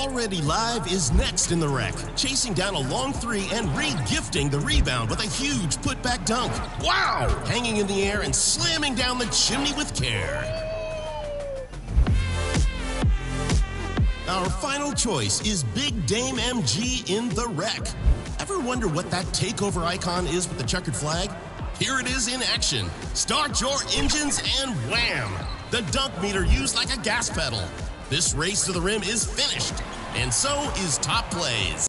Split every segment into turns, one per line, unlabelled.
Already Live is next in the wreck, chasing down a long three and re-gifting the rebound with a huge putback dunk. Wow! Hanging in the air and slamming down the chimney with care. Our final choice is Big Dame MG in the wreck. Ever wonder what that takeover icon is with the checkered flag? Here it is in action. Start your engines and wham! The dunk meter used like a gas pedal. This race to the rim is finished, and so is Top Plays.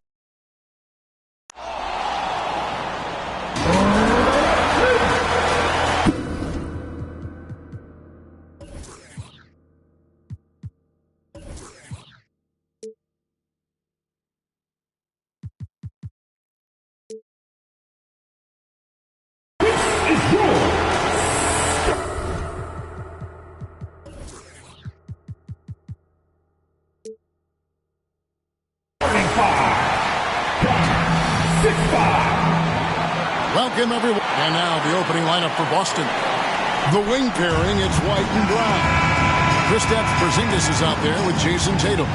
Welcome, everyone. And now the opening lineup for Boston. The wing pairing, it's White and Brown. Kristaps Porzingis is out there with Jason Tatum.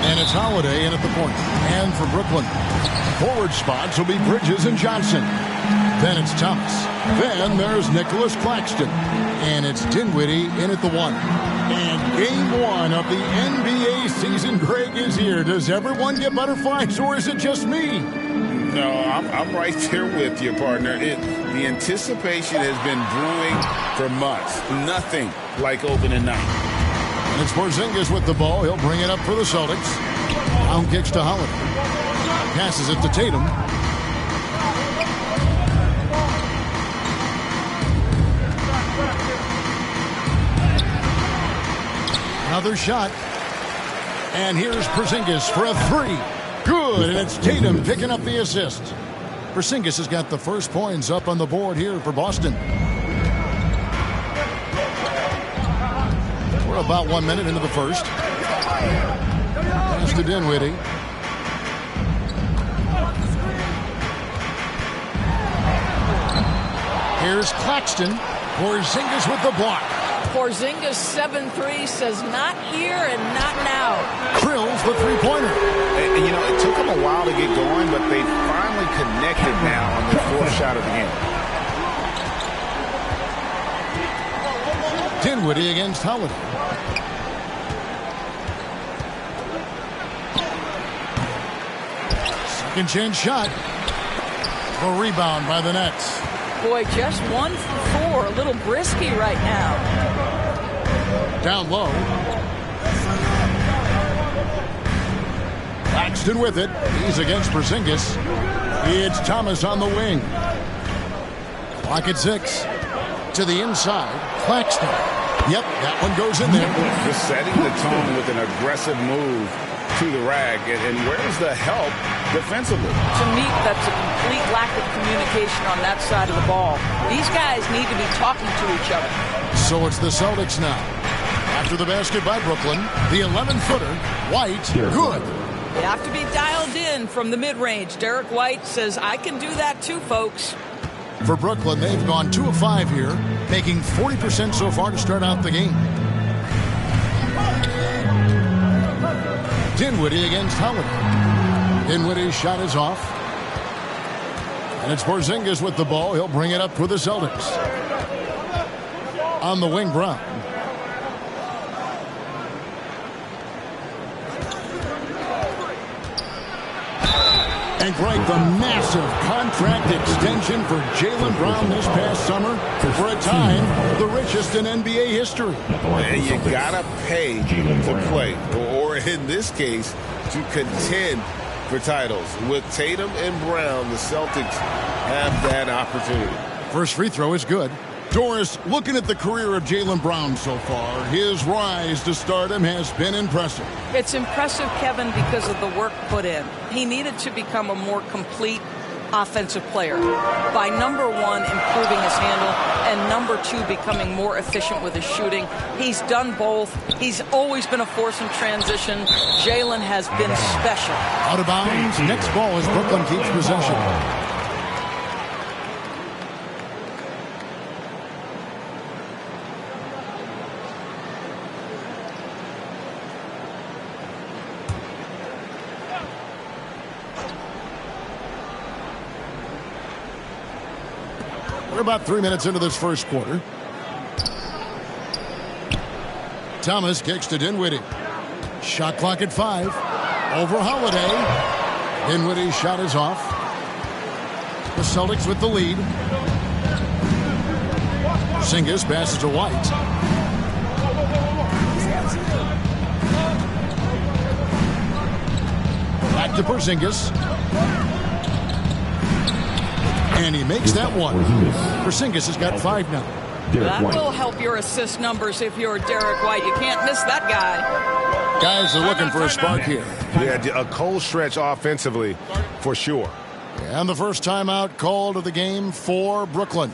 And it's Holiday in at the point. And for Brooklyn, forward spots will be Bridges and Johnson. Then it's Thomas. Then there's Nicholas Claxton. And it's Dinwiddie in at the one. And game one of the NBA season, Greg, is here. Does everyone get butterflies, or is it just me?
No, I'm right there with you, partner. The anticipation has been brewing for months. Nothing like opening night.
And it's Porzingis with the ball. He'll bring it up for the Celtics. Brown kicks to Holiday. Passes it to Tatum. Another shot. And here's Porzingis for a three. Good, and it's Tatum picking up the assist. Porzingis has got the first points up on the board here for Boston. We're about 1 minute into the first. Pass to Dinwiddie. Here's Claxton. Porzingis with the block.
Porzingis 7-3 says not here and not now.
Drills the three-pointer.
And, you know, it took them a while to get going, but they finally connected now on the fourth shot of the game.
Dinwiddie against Holiday. Second chance shot. A rebound by the Nets.
Boy, just 1 for 4. A little brisky right now.
Down low. Claxton with it. He's against Porzingis. It's Thomas on the wing. Clock at 6. To the inside. Claxton. Yep, that one goes in there.
Just setting the tone with an aggressive move to the rack. And where's the help defensively?
To me, that's a complete lack of communication on that side of the ball. These guys need to be talking to each other.
So it's the Celtics now. After the basket by Brooklyn, the 11-footer, White, good.
You have to be dialed in from the mid-range. Derek White says, I can do that too, folks.
For Brooklyn, they've gone 2 of 5 here, making 40% so far to start out the game. Dinwiddie against Holiday. Dinwiddie's shot is off. And it's Porzingis with the ball. He'll bring it up for the Celtics. On the wing, Brown. And Greg, the massive contract extension for Jaylen Brown this past summer. For a time, the richest in NBA history.
And you gotta pay to play, or in this case, to contend for titles. With Tatum and Brown, the Celtics have that opportunity.
First free throw is good. Doris, looking at the career of Jaylen Brown so far, his rise to stardom has been impressive.
It's impressive, Kevin, because of the work put in. He needed to become a more complete offensive player by, number 1, improving his handle, and number 2, becoming more efficient with his shooting. He's done both. He's always been a force in transition. Jaylen has been special.
Out of bounds. Next ball as Brooklyn keeps possession. We're about 3 minutes into this first quarter. Thomas kicks to Dinwiddie. Shot clock at 5. Over Holiday. Dinwiddie's shot is off. The Celtics with the lead. Porzingis passes to White. Back to Porzingis. And he makes that one. Porzingis has got 5 now.
That will help your assist numbers if you're Derek White. You can't miss that guy.
Guys are looking for a spark here.
Yeah, a cold stretch offensively for sure.
And the first timeout called of the game for Brooklyn.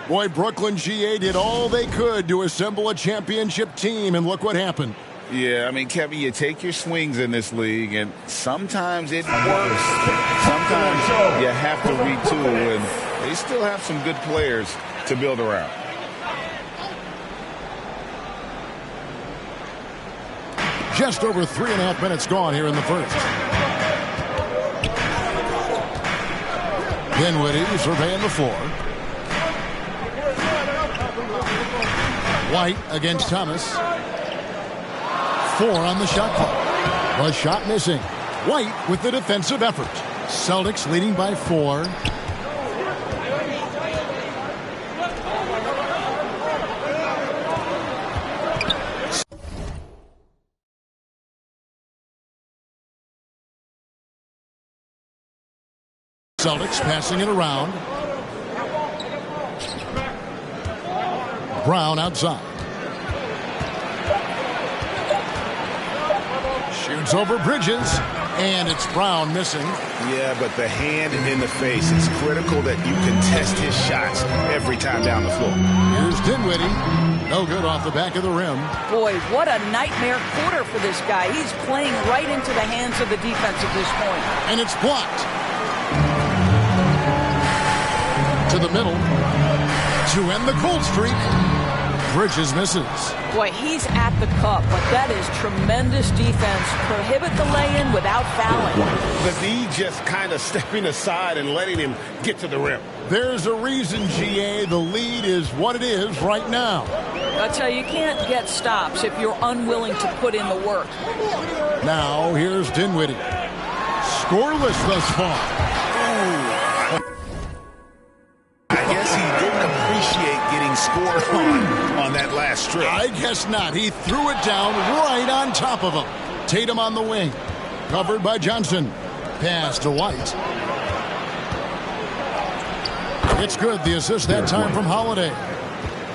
Boy, Brooklyn GA did all they could to assemble a championship team, and look what happened.
Yeah, I mean, Kevin, you take your swings in this league, and sometimes it works. Sometimes you have to retool, and they still have some good players to build around.
Just over 3.5 minutes gone here in the first. Dinwiddie surveying the floor. White against Thomas. 4 on the shot clock. The shot missing. White with the defensive effort. Celtics leading by 4. Celtics passing it around. Brown outside. Shoots over Bridges, and it's Brown missing.
Yeah, but the hand in the face, it's critical that you contest his shots every time down the floor.
Here's Dinwiddie. No good off the back of the rim.
Boy, what a nightmare quarter for this guy. He's playing right into the hands of the defense at this point.
And it's blocked. To the middle. To end the cold streak. Bridges misses.
Boy, he's at the cup, but that is tremendous defense. Prohibit the lay-in without fouling.
The D just kind of stepping aside and letting him get to the rim.
There's a reason, GA, the lead is what it is right now.
I tell you, you can't get stops if you're unwilling to put in the work.
Now, here's Dinwiddie. Scoreless thus far.
I guess he didn't appreciate getting scored on that last strip.
I guess not. He threw it down right on top of him. Tatum on the wing. Covered by Johnson. Pass to White. It's good. The assist that time from Holiday.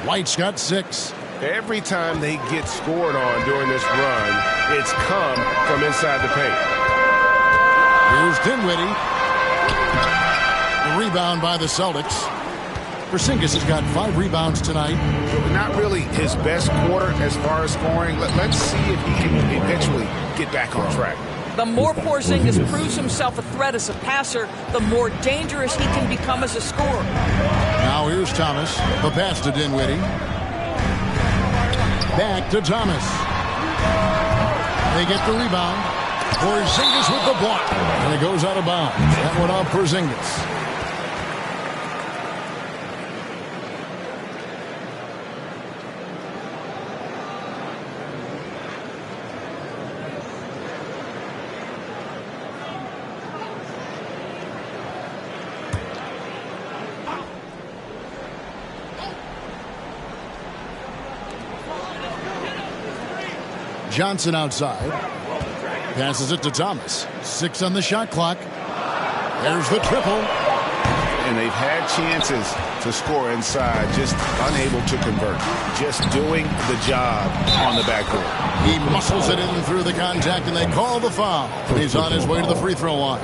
White's got 6.
Every time they get scored on during this run, it's come from inside the paint.
Here's Dinwiddie. The rebound by the Celtics. Porzingis has got 5 rebounds tonight.
Not really his best quarter as far as scoring. Let's see if he can eventually get back on track.
The more Porzingis proves himself a threat as a passer, the more dangerous he can become as a scorer.
Now here's Thomas. The pass to Dinwiddie. Back to Thomas. They get the rebound. Porzingis with the block. And it goes out of bounds. That went off Porzingis. Johnson outside. Passes it to Thomas. 6 on the shot clock. There's the triple.
And they've had chances to score inside, just unable to convert. Just doing the job on the backboard.
He muscles it in through the contact, and they call the foul. He's on his way to the free throw line.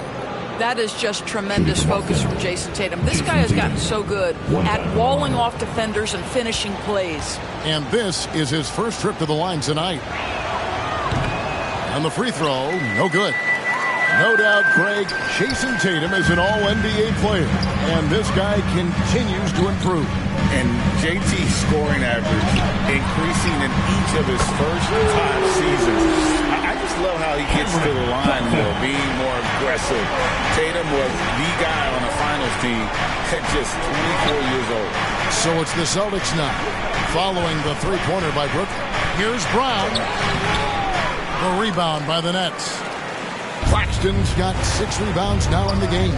That is just tremendous focus from Jason Tatum. This guy has gotten so good at walling off defenders and finishing plays.
And this is his first trip to the line tonight. And the free throw, no good. No doubt, Greg, Jason Tatum is an all-NBA player. And this guy continues to improve.
And JT's scoring average increasing in each of his first 5 seasons. I just
just love how he gets to the line more, being more aggressive. Tatum was the guy on the finals team at just 24 years old.
So it's the Celtics now, following the three-pointer by Brooklyn. Here's Brown. The rebound by the Nets. Claxton's got 6 rebounds now in the game.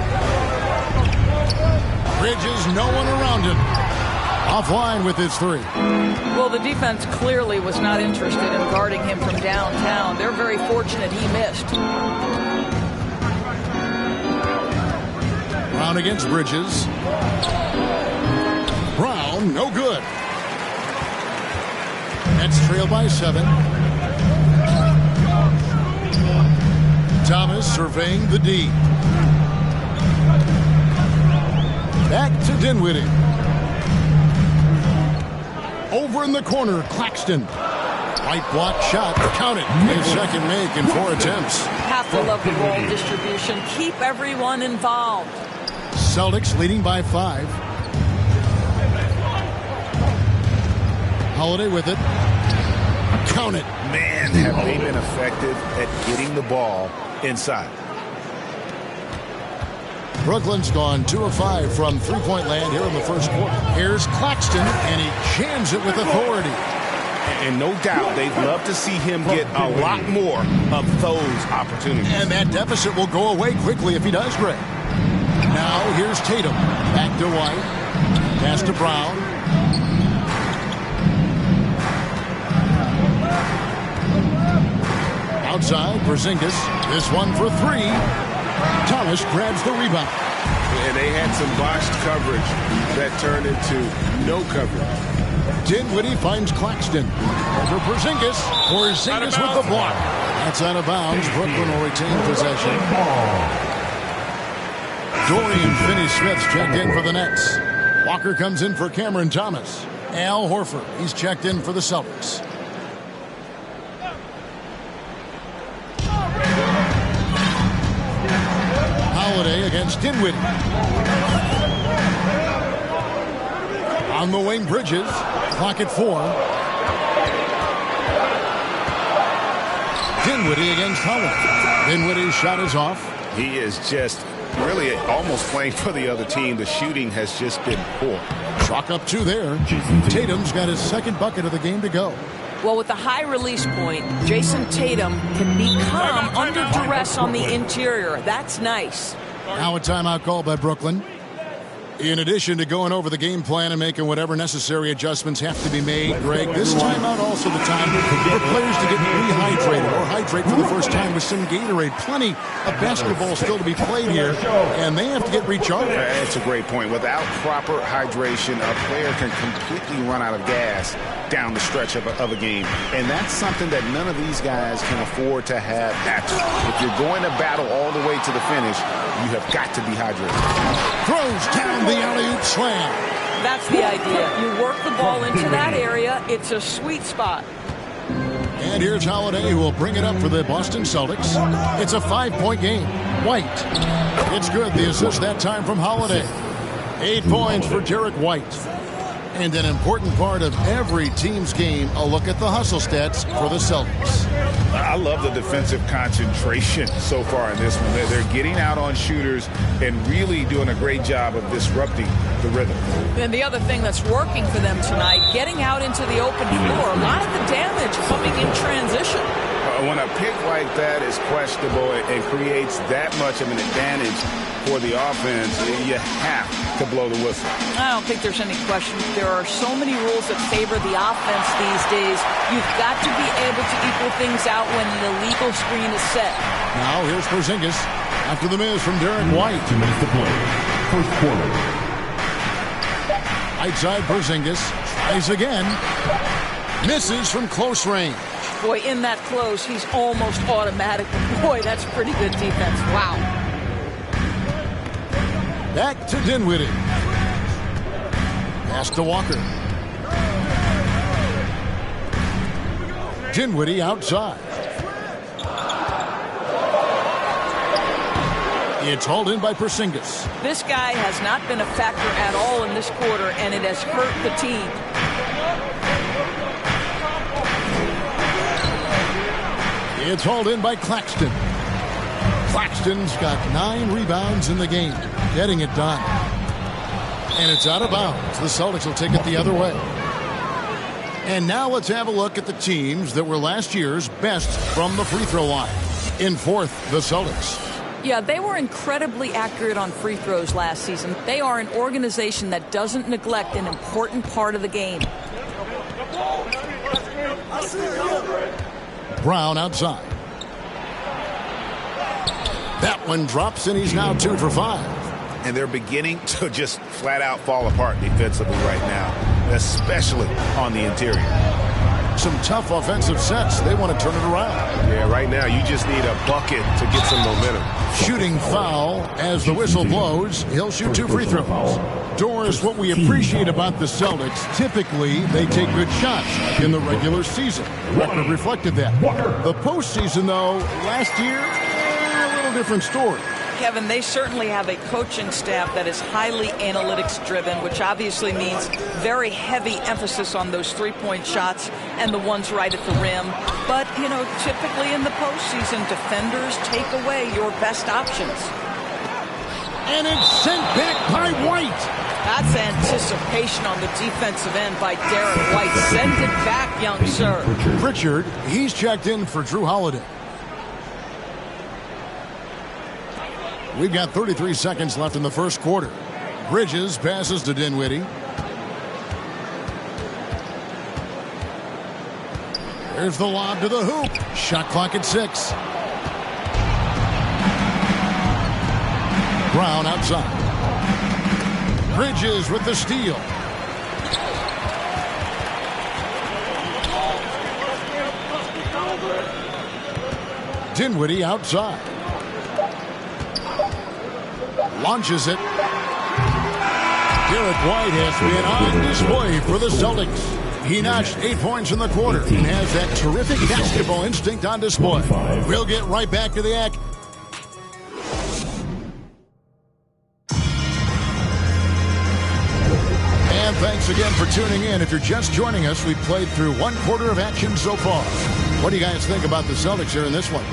Bridges, no one around him. Offline with his 3.
Well, the defense clearly was not interested in guarding him from downtown. They're very fortunate he missed.
Brown against Bridges. Brown, no good. Nets trail by 7. Thomas surveying the D. Back to Dinwiddie. Over in the corner, Claxton. White block shot, count it. His second make in 4 attempts.
Have to love the ball distribution. Keep everyone involved.
Celtics leading by 5. Holiday with it. Count it.
Man, have they been effective at getting the ball inside.
Brooklyn's gone 2 of 5 from three-point land here in the first quarter. Here's Claxton, and he jams it with authority.
And no doubt they'd love to see him get a lot more of those opportunities.
And that deficit will go away quickly if he does, Greg. Now here's Tatum. Back to White. Pass to Brown. Outside, Porzingis. This one for 3. Thomas grabs the rebound.
And they had some botched coverage that turned into no coverage.
Dinwiddie finds Claxton. Over Porzingis. Porzingis with the block. That's out of bounds. Brooklyn will retain possession. Dorian Finney-Smith's checked in for the Nets. Walker comes in for Cameron Thomas. Al Horford, he's checked in for the Celtics. Holiday against Dinwiddie. On the wing, Bridges. Clock at 4. Dinwiddie against Holiday. Dinwiddie's shot is off.
He is just really almost playing for the other team. The shooting has just been poor.
Chalk up 2 there. Tatum's got his second bucket of the game to go.
Well, with the high release point, Jason Tatum can be calm under duress on the interior. That's nice.
Now a timeout call by Brooklyn. In addition to going over the game plan and making whatever necessary adjustments have to be made, Greg, this timeout also the time for players to get rehydrated or hydrate for the first time with some Gatorade. Plenty of basketball still to be played here, and they have to get recharged.
That's a great point. Without proper hydration, a player can completely run out of gas down the stretch of a game. And that's something that none of these guys can afford to have. If you're going to battle all the way to the finish, you have got to be hydrated.
Throws down the alley-oop slam.
That's the idea. You work the ball into that area. It's a sweet spot.
And here's Holiday, who will bring it up for the Boston Celtics. It's a 5-point game. White. It's good. The assist that time from Holiday. 8 points for Derek White. And an important part of every team's game, a look at the hustle stats for the Celtics.
I love the defensive concentration so far in this one. They're getting out on shooters and really doing a great job of disrupting the rhythm.
And the other thing that's working for them tonight, getting out into the open floor. A lot of the damage coming in transition.
When a pick like that is questionable and creates that much of an advantage for the offense, you have to blow the whistle.
I don't think there's any question. There are so many rules that favor the offense these days. You've got to be able to equal things out when the legal screen is set.
Now here's Porzingis after the miss from Derek White.
2 minutes to play. First quarter.
Outside Porzingis tries again. Misses from close range.
Boy, in that close, he's almost automatic. Boy, that's pretty good defense. Wow.
Back to Dinwiddie. Pass to Walker. Dinwiddie outside. It's hauled in by Porzingis.
This guy has not been a factor at all in this quarter, and it has hurt the team.
It's hauled in by Claxton. Claxton's got 9 rebounds in the game, getting it done. And it's out of bounds. The Celtics will take it the other way. And now let's have a look at the teams that were last year's best from the free throw line. In fourth, the Celtics.
Yeah, they were incredibly accurate on free throws last season. They are an organization that doesn't neglect an important part of the game.
Brown outside. That one drops, and he's now 2 for 5.
And they're beginning to just flat out fall apart defensively right now, especially on the interior.
Some tough offensive sets. They want to turn it around.
Yeah, right now you just need a bucket to get some momentum.
Shooting foul as the whistle blows. He'll shoot 2 free throws. Doris, what we appreciate about the Celtics, typically they take good shots in the regular season. Record reflected that. The postseason, though, last year, a little different story.
Kevin, they certainly have a coaching staff that is highly analytics driven, which obviously means very heavy emphasis on those three-point shots and the ones right at the rim. But, you know, typically in the postseason, defenders take away your best options.
And it's sent back by White.
That's anticipation on the defensive end by Derek White. Send it back, young sir.
Pritchard, he's checked in for Drew Holiday. We've got 33 seconds left in the first quarter. Bridges passes to Dinwiddie. There's the lob to the hoop. Shot clock at 6. Brown outside. Bridges with the steal. Dinwiddie outside. Launches it. Derek White has been on display for the Celtics. He notched 8 points in the quarter and has that terrific basketball instinct on display. We'll get right back to the act. And thanks again for tuning in. If you're just joining us, we've played through 1 quarter of action so far. What do you guys think about the Celtics here in this one?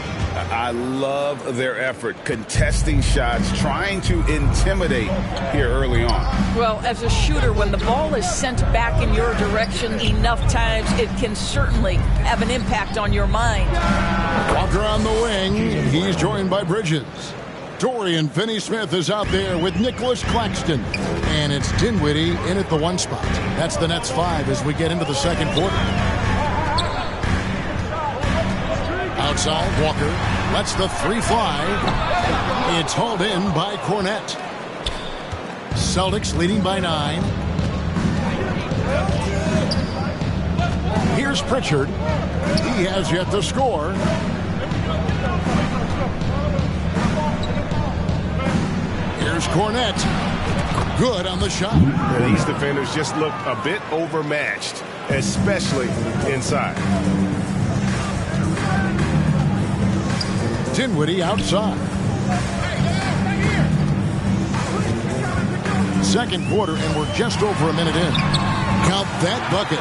I love their effort, contesting shots, trying to intimidate here early on.
Well, as a shooter, when the ball is sent back in your direction enough times, it can certainly have an impact on your mind.
Walker on the wing. He's joined by Bridges. Dorian Finney-Smith is out there with Nicholas Claxton. And it's Dinwiddie in at the 1 spot. That's the Nets 5 as we get into the second quarter. Outside, Walker lets the 3 fly. It's hauled in by Cornette. Celtics leading by 9. Here's Pritchard. He has yet to score. Here's Cornette. Good on the shot.
And these defenders just look a bit overmatched, especially inside.
Dinwiddie outside. Second quarter, and we're just over a minute in. Count that bucket.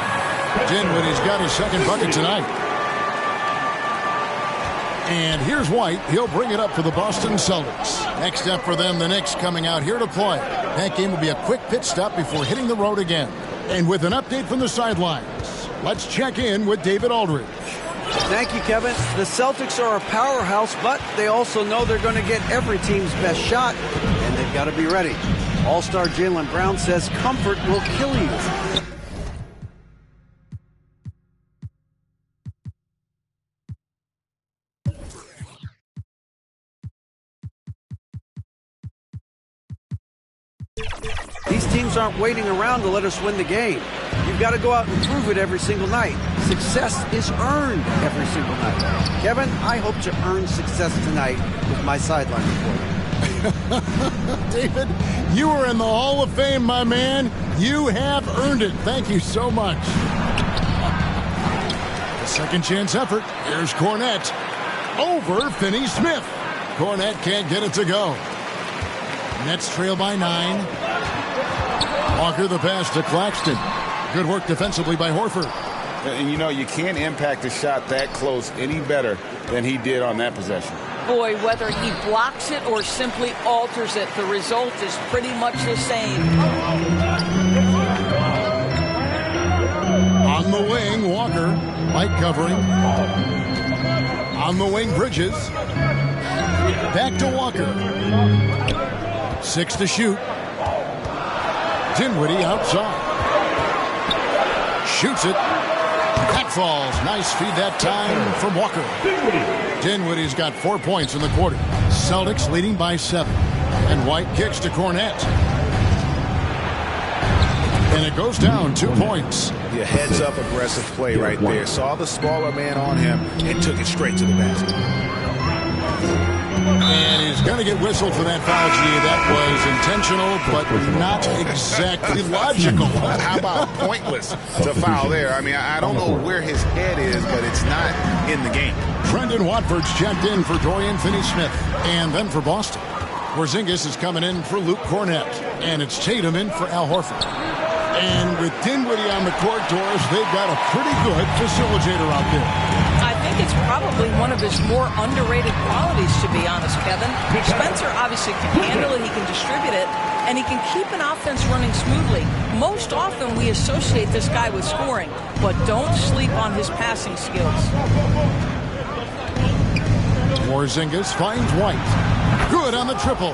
Dinwiddie's got his second bucket tonight. And here's White. He'll bring it up for the Boston Celtics. Next up for them, the Knicks coming out here to play. That game will be a quick pit stop before hitting the road again. And with an update from the sidelines, let's check in with David Aldridge.
Thank you, Kevin. The Celtics are a powerhouse, but they also know they're going to get every team's best shot, and they've got to be ready. All-star Jaylen Brown says comfort will kill you. These teams aren't waiting around to let us win the game. You've got to go out and prove it every single night. Success is earned every single night. Kevin, I hope to earn success tonight with my sideline report.
David, you are in the Hall of Fame, my man. You have earned it. Thank you so much. A second chance effort. Here's Cornette. Over Finney-Smith. Cornette can't get it to go. Nets trail by 9. Walker the pass to Claxton. Good work defensively by Horford.
And, you know, you can't impact a shot that close any better than he did on that possession.
Boy, whether he blocks it or simply alters it, the result is pretty much the same.
On the wing, Walker. Light covering. On the wing, Bridges. Back to Walker. 6 to shoot. Dinwiddie outside. Shoots it. That falls. Nice feed that time from Walker. Dinwiddie's got 4 points in the quarter. Celtics leading by 7. And White kicks to Cornette. And it goes down 2 points.
Yeah, heads-up aggressive play right there. Saw the smaller man on him and took it straight to the basket.
And he's going to get whistled for that foul, G. That was intentional, but not exactly logical.
How about pointless to foul there? I mean, I don't know where his head is, but it's not in the game.
Brendan Watford's checked in for Dorian Finney-Smith. And then for Boston, Porzingis is coming in for Luke Cornette. And it's Tatum in for Al Horford. And with Dinwiddie on the court, Doris, they've got a pretty good facilitator out there.
I think it's probably one of his more underrated qualities, to be honest, Kevin. Spencer obviously can handle it, he can distribute it, and he can keep an offense running smoothly. Most often we associate this guy with scoring, but don't sleep on his passing skills.
Porzingis finds White. Good on the triple.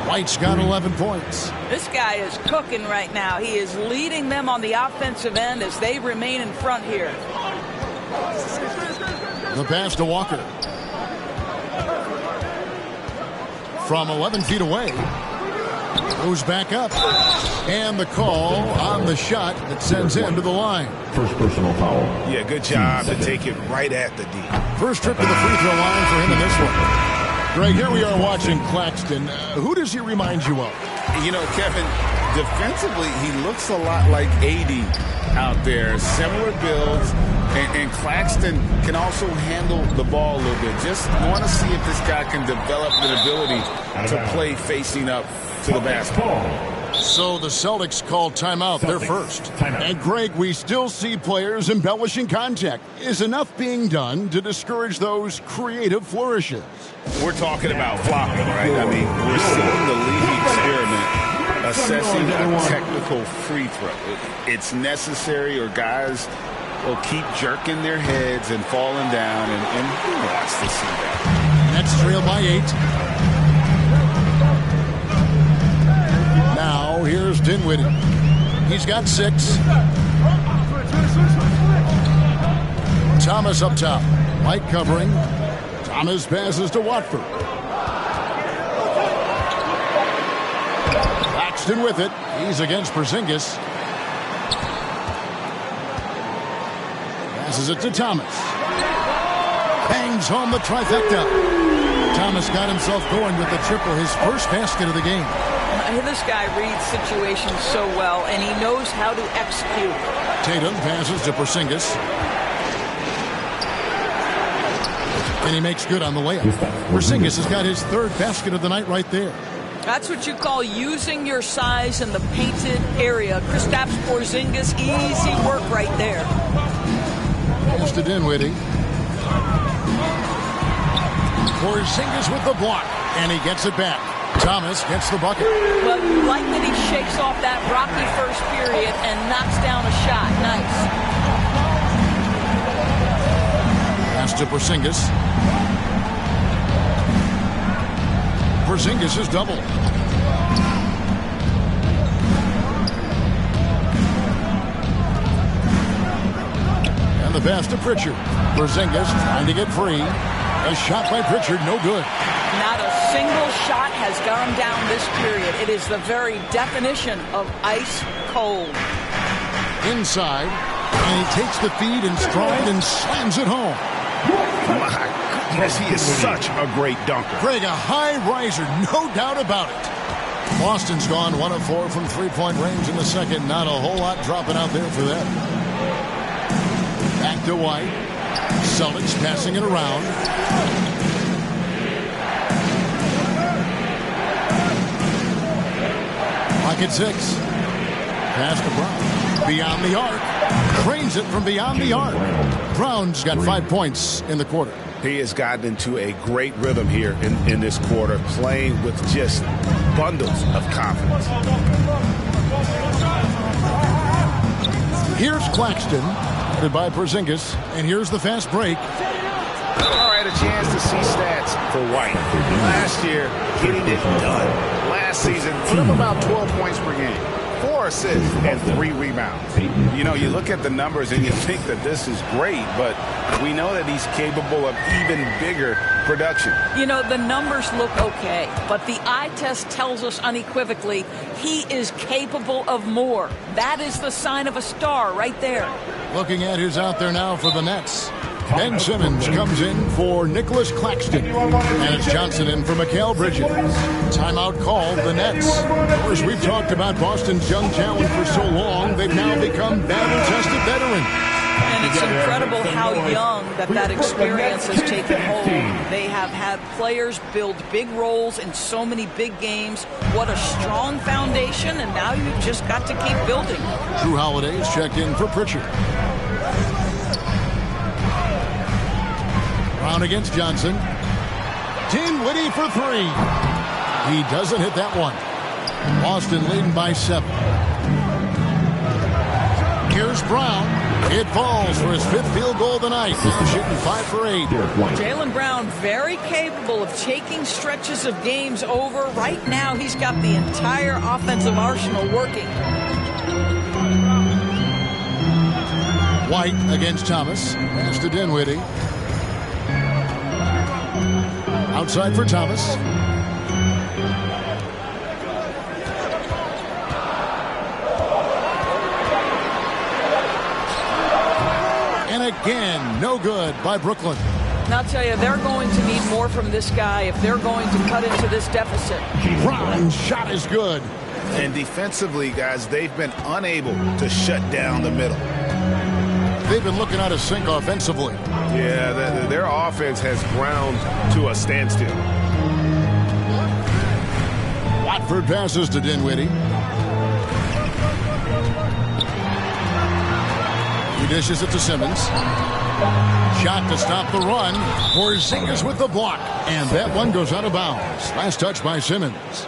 White's got 11 points.
This guy is cooking right now. He is leading them on the offensive end as they remain in front here.
The pass to Walker. From 11 feet away. Goes back up. And the call on the shot that sends him to the line.
First personal foul.
Yeah, good job to take it right at the D.
First trip to the free throw line for him in this one. Greg, here we are watching Claxton. Who does he remind you of?
You know, Kevin, defensively, he looks a lot like AD out there. Similar builds. And Claxton can also handle the ball a little bit. Just want to see if this guy can develop the ability to play facing up to the basket.
So the Celtics call timeout. They're first. And Greg, we still see players embellishing contact. Is enough being done to discourage those creative flourishes?
We're talking about flopping, right? I mean, we're seeing the league experiment assessing a technical free throw. It's necessary, or guys will keep jerking their heads and falling down, and who wants to see that?
Nets trail by 8. Now here's Dinwiddie. He's got 6. Thomas up top. White covering. Thomas passes to Watford. Claxton with it. He's against Porzingis. Passes it to Thomas. Bangs home the trifecta. Thomas got himself going with the triple, his first basket of the game.
This guy reads situations so well, and he knows how to execute.
Tatum passes to Porzingis. And he makes good on the layup. Porzingis has got his 3rd basket of the night right there.
That's what you call using your size in the painted area. Kristaps Porzingis, easy work right there.
Pass to Dinwiddie. Porzingis with the block, and he gets it back. Thomas gets the bucket.
Well, you like that he shakes off that rocky first period and knocks down a shot. Nice.
Pass to Porzingis. Porzingis is doubled. And the pass to Pritchard. Porzingis trying to get free. A shot by Pritchard, no good.
Not a single shot has gone down this period. It is the very definition of ice cold.
Inside, and he takes the feed in stride and slams it home.
My goodness, he is such a great dunker.
Greg, a high riser, no doubt about it. Boston's gone 1 of 4 from three-point range in the second. Not a whole lot dropping out there for them. Back to White. Celtics passing it around. Pocket 6. Pass to Brown. Beyond the arc. Drains it from beyond the arc. Brown's got 5 points in the quarter.
He has gotten into a great rhythm here in this quarter, playing with just bundles of confidence.
Here's Claxton, by Porzingis, and here's the fast break.
All right, a chance to see stats for White. Last year, getting it done. Last season, put up about 12 points per game, 4 assists, and 3 rebounds. You know, you look at the numbers and you think that this is great, but we know that he's capable of even bigger production.
You know, the numbers look okay, but the eye test tells us unequivocally he is capable of more. That is the sign of a star right there.
Looking at who's out there now for the Nets. Ben Simmons comes in for Nicholas Claxton. And it's Johnson in for Mikal Bridges. Timeout called the Nets. Of course, we've talked about Boston's young talent for so long. They've now become battle-tested veterans.
And it's incredible how young that experience has taken hold. They have had players build big roles in so many big games. What a strong foundation, and now you've just got to keep building.
Drew Holiday is checked in for Pritchard. Brown against Johnson. Dinwiddie for 3. He doesn't hit that one. Boston leading by 7. Here's Brown. It falls for his 5th field goal of the night. Shooting 5 for 8.
Jaylen Brown very capable of taking stretches of games over. Right now, he's got the entire offensive arsenal working.
White against Thomas. Pass to Dinwiddie. Outside for Thomas. And again, no good by Brooklyn.
And I'll tell you, they're going to need more from this guy if they're going to cut into this deficit.
Brown's shot is good.
And defensively, guys, they've been unable to shut down the middle.
They've been looking out of sync offensively.
Yeah, their offense has ground to a standstill.
Watford passes to Dinwiddie. He dishes it to Simmons. Shot to stop the run. Porzingis with the block. And that one goes out of bounds. Last touch by Simmons.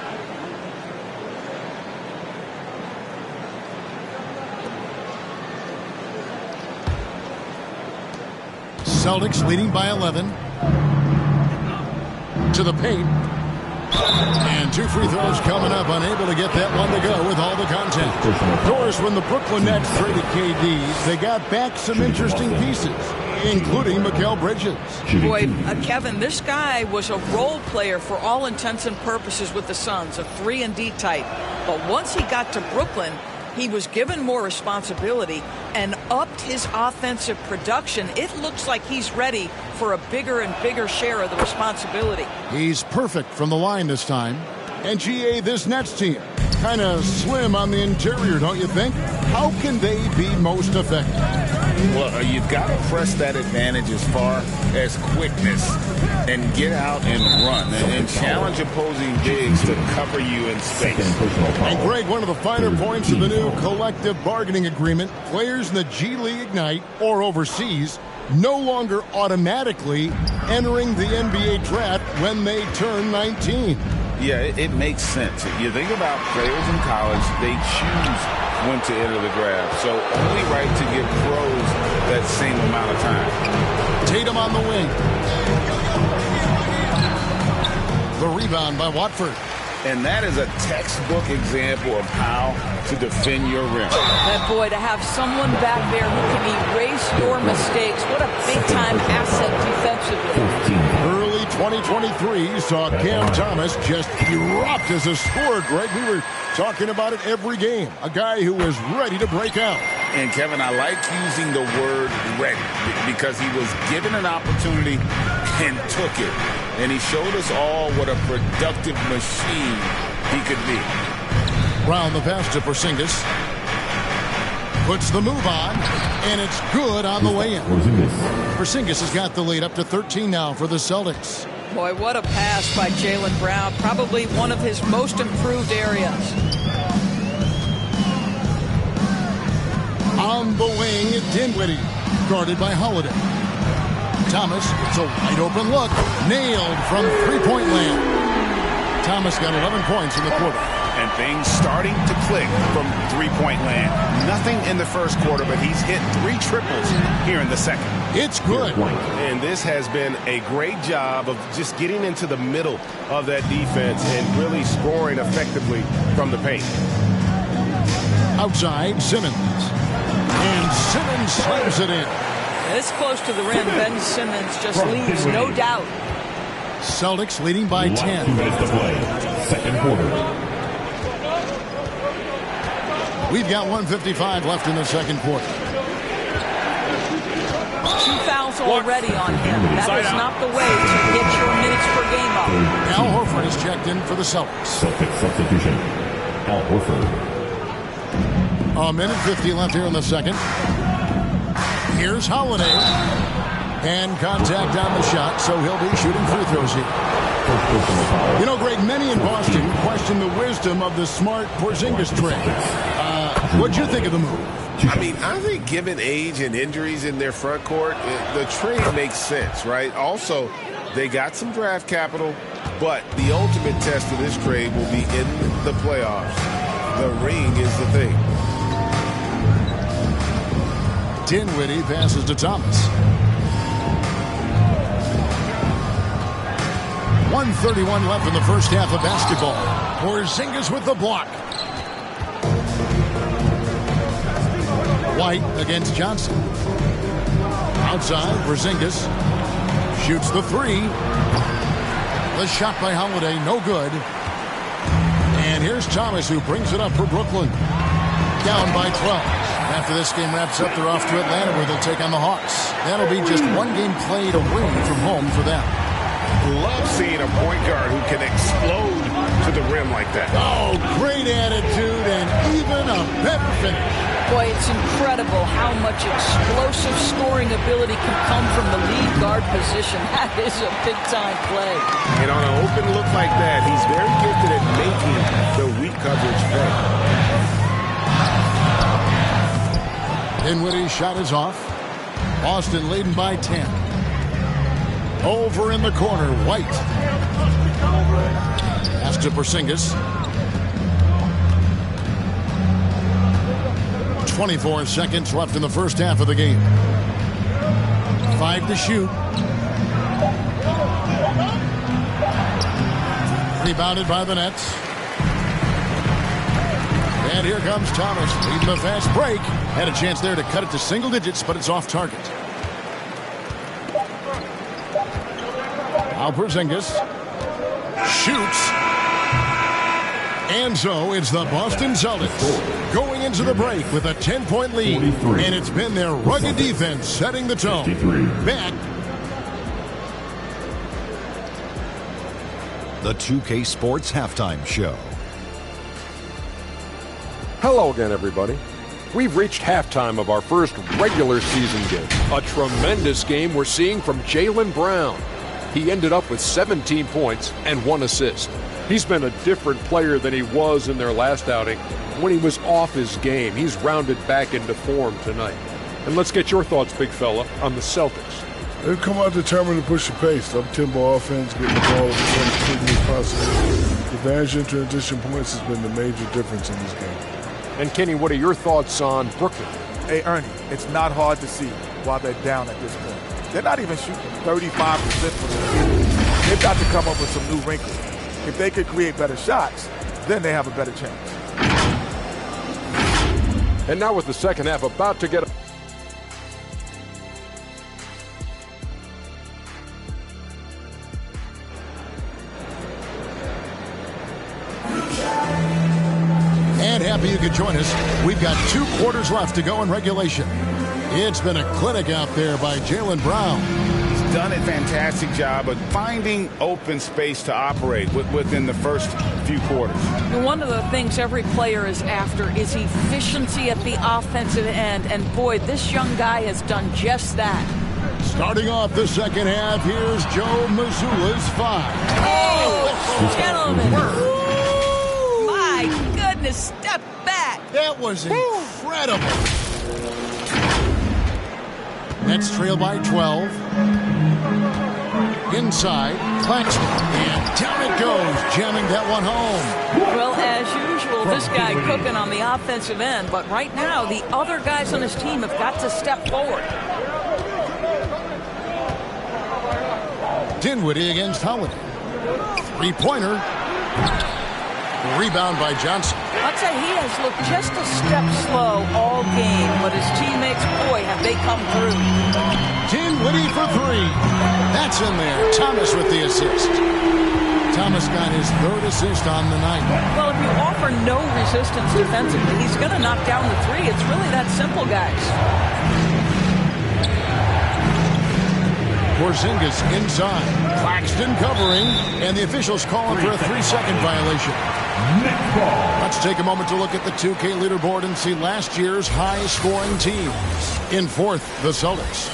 Celtics leading by 11. To the paint. And 2 free throws coming up. Unable to get that one to go with all the contact. Of course, when the Brooklyn Nets traded KD, they got back some interesting pieces, including Mikal Bridges.
Boy, Kevin, this guy was a role player for all intents and purposes with the Suns, a 3-and-D type. But once he got to Brooklyn, he was given more responsibility and upped his offensive production. It looks like he's ready for a bigger and bigger share of the responsibility.
He's perfect from the line this time. And GA, this Nets team, kind of slim on the interior, don't you think? How can they be most effective?
Well, you've got to press that advantage as far as quickness and get out and run and challenge opposing bigs to cover you in space.
And Greg, one of the finer points of the new collective bargaining agreement, players in the G League Ignite or overseas no longer automatically entering the NBA draft when they turn 19.
Yeah, it makes sense. You think about players in college, they choose when to enter the draft. So only right to give pros that same amount of time.
Tatum on the wing. The rebound by Watford.
And that is a textbook example of how to defend your rim.
And boy, to have someone back there who can erase your mistakes, what a big-time asset defensively.
Early 2023 saw Cam Thomas just erupt as a scorer, Greg. We were talking about it every game. A guy who was ready to break out.
And, Kevin, I like using the word ready because he was given an opportunity and took it. And he showed us all what a productive machine he could be.
Brown the pass to Porzingis. Puts the move on, and it's good on the way in. Porzingis has got the lead up to 13 now for the Celtics.
Boy, what a pass by Jaylen Brown. Probably one of his most improved areas.
On the wing, Dinwiddie, guarded by Holiday. Thomas, it's a wide open look. Nailed from three-point land. Thomas got 11 points in the quarter.
And things starting to click from three-point land. Nothing in the first quarter, but he's hit 3 triples here in the second.
It's good.
And this has been a great job of just getting into the middle of that defense and really scoring effectively from the paint.
Outside, Simmons. And Simmons slams it in.
This close to the rim, Ben Simmons just leaves no doubt.
Celtics leading by 10.
2 minutes to play. Second quarter.
We've got 1:55 left in the second quarter.
2 fouls already on him. That is not the way to get your minutes per game up.
Al Horford is checked in for the Celtics.
Celtics substitution. Al Horford.
A minute 50 left here in the second. Here's Holiday. And contact on the shot, so he'll be shooting free throws here. You know, Greg, many in Boston question the wisdom of the smart Porzingis trade. What'd you think of the move?
I mean, I think given age and injuries in their front court, the trade makes sense, right? Also, they got some draft capital, but the ultimate test of this trade will be in the playoffs. The ring is the thing.
Dinwiddie passes to Thomas. 1:31 left in the first half of basketball. Porzingis with the block. White against Johnson. Outside, Porzingis shoots the 3. The shot by Holiday, no good. And here's Thomas, who brings it up for Brooklyn. Down by 12. After this game wraps up, they're off to Atlanta, where they'll take on the Hawks. That'll be just one game played away from home for them.
Love seeing a point guard who can explode to the rim like that.
Oh, great attitude and even a better finish.
Boy, it's incredible how much explosive scoring ability can come from the lead guard position. That is a big-time play.
And on an open look like that, he's very gifted at making the weak coverage pay.
Dinwiddie's shot is off. Boston leading by 10. Over in the corner, White. Pass to Porzingis. 24 seconds left in the first half of the game. 5 to shoot. Rebounded by the Nets. And here comes Thomas, leading the fast break. Had a chance there to cut it to single digits, but it's off target. Now Porzingis shoots. And so it's the Boston Celtics going into the break with a 10-point lead. And it's been their rugged defense setting the tone. Back.
The 2K Sports Halftime Show.
Hello again, everybody. We've reached halftime of our first regular season game. A tremendous game we're seeing from Jaylen Brown. He ended up with 17 points and 1 assist. He's been a different player than he was in their last outing when he was off his game. He's rounded back into form tonight. And let's get your thoughts, big fella, on the Celtics.
They've come out determined to push the pace. Up-tempo offense, getting the ball as quickly as possible. The advantage in transition points has been the major difference in this game.
And Kenny, what are your thoughts on Brooklyn?
Hey, Ernie, it's not hard to see why they're down at this point. They're not even shooting 35% from the field. They've got to come up with some new wrinkles. If they could create better shots, then they have a better chance.
And now with the second half about to get...
And happy you could join us. We've got 2 quarters left to go in regulation. It's been a clinic out there by Jaylen Brown.
He's done a fantastic job of finding open space to operate within the first few quarters.
One of the things every player is after is efficiency at the offensive end. And boy, this young guy has done just that.
Starting off the second half, here's Joe Mazzulla's 5.
Oh, gentlemen. My goodness, step back.
That was incredible. Nets trail by 12. Inside, Claxton, and down it goes, jamming that one home.
Well, as usual, this guy cooking on the offensive end, but right now the other guys on his team have got to step forward.
Dinwiddie against Holiday. Three-pointer. Rebound by Johnson.
I'd say he has looked just a step slow all game, but his teammates, boy, have they come through.
Dinwiddie for three. That's in there. Thomas with the assist. Thomas got his third assist on the night.
Well, if you offer no resistance defensively, he's going to knock down the three. It's really that simple, guys.
Porzingis inside. Claxton covering, and the officials calling for a 3-second violation. Let's take a moment to look at the 2K leaderboard and see last year's high-scoring teams. In fourth, the Celtics.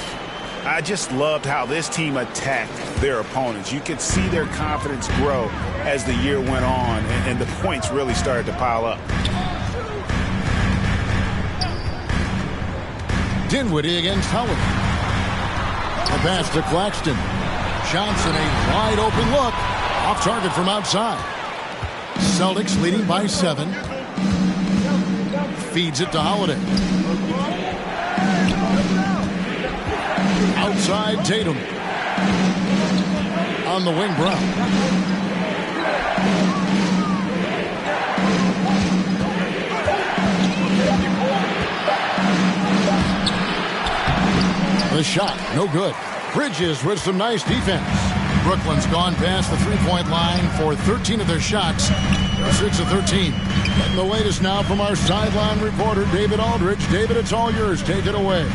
I just loved how this team attacked their opponents. You could see their confidence grow as the year went on, and the points really started to pile up.
Dinwiddie against Holiday. A pass to Claxton. Johnson, a wide open look. Off target from outside. Celtics leading by 7. Feeds it to Holiday. Outside Tatum. On the wing, Brown. The shot, no good. Bridges with some nice defense. Brooklyn's gone past the three-point line for 13 of their shots. 6 of 13. And the latest now from our sideline reporter, David Aldridge. David, it's all yours. Take it away.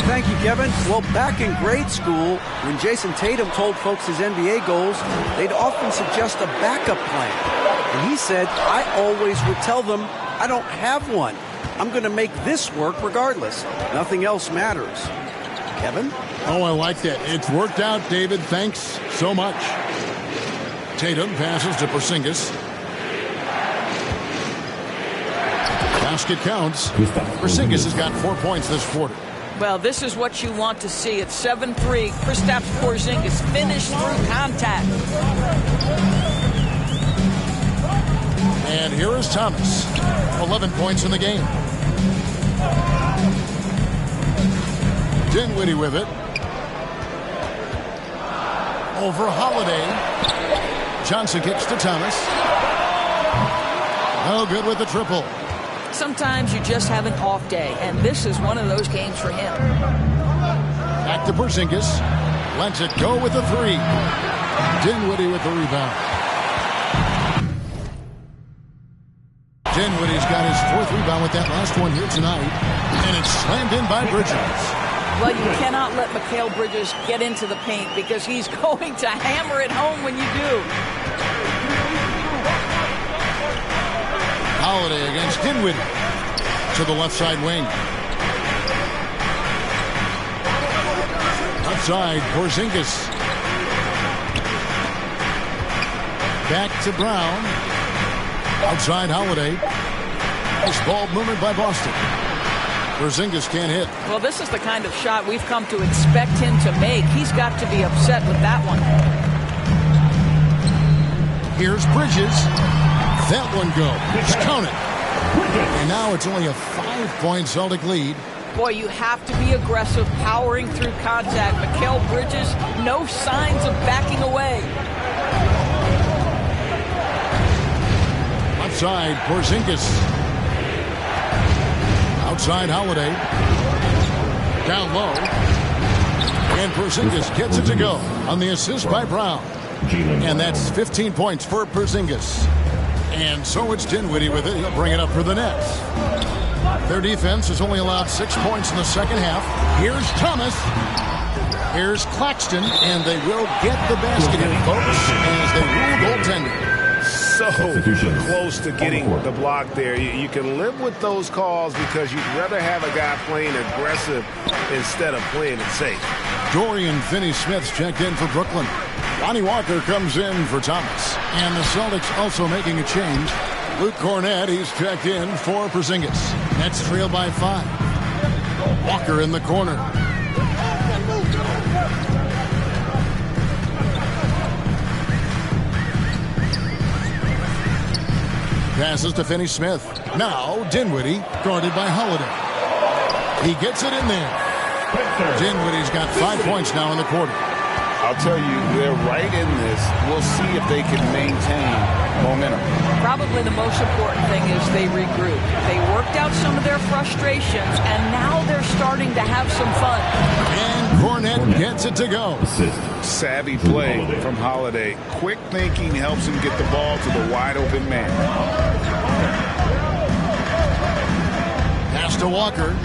Thank you, Kevin. Well, back in grade school, when Jason Tatum told folks his NBA goals, they'd often suggest a backup plan. And he said, I always would tell them, I don't have one. I'm going to make this work regardless. Nothing else matters. Kevin?
Oh, I like that. It's worked out, David. Thanks so much. Tatum passes to Porzingis. Basket counts. Porzingis has got 4 points this quarter.
Well, this is what you want to see. It's 7-3. Kristaps Porzingis finished through contact.
And here is Thomas. 11 points in the game. Dinwiddie with it. Over Holiday. Johnson kicks to Thomas. No good with the triple.
Sometimes you just have an off day, and this is one of those games for him.
Back to Porzingis. Lets it go with the three. Dinwiddie with the rebound. Dinwiddie's got his 4th rebound with that last one here tonight. And it's slammed in by Bridges.
Well, you cannot let Mikal Bridges get into the paint because he's going to hammer it home when you do.
Holiday against Dinwiddie to the left side wing. Outside, Porzingis. Back to Brown. Outside, Holiday. Nice ball movement by Boston. Porzingis can't hit.
Well, this is the kind of shot we've come to expect him to make. He's got to be upset with that one.
Here's Bridges. That one goes. Count it. And now it's only a 5-point Celtic lead.
Boy, you have to be aggressive, powering through contact. Mikal Bridges, no signs of backing away.
Outside, Porzingis. Outside, Holiday. Down low. And Porzingis gets it to go on the assist by Brown. And that's 15 points for Porzingis. And so it's Dinwiddie with it. He'll bring it up for the Nets. Their defense has only allowed 6 points in the second half. Here's Thomas. Here's Claxton. And they will get the basket in, folks, as they rule goaltending.
So close to getting the block there. You can live with those calls because you'd rather have a guy playing aggressive instead of playing it safe.
Dorian Finney-Smith's checked in for Brooklyn. Lonnie Walker comes in for Thomas. And the Celtics also making a change. Luke Cornett, he's checked in for Porzingis. Nets trail by 5. Walker in the corner. Passes to Finney-Smith. Now Dinwiddie, guarded by Holiday. He gets it in there. Dinwiddie's got 5 points now in the quarter.
I'll tell you, they're right in this. We'll see if they can maintain momentum.
Probably the most important thing is they regroup. They worked out some of their frustrations, and now they're starting to have some fun.
And Cornet gets it to go.
Savvy play from Holiday. Quick thinking helps him get the ball to the wide-open man.
Pass to Walker.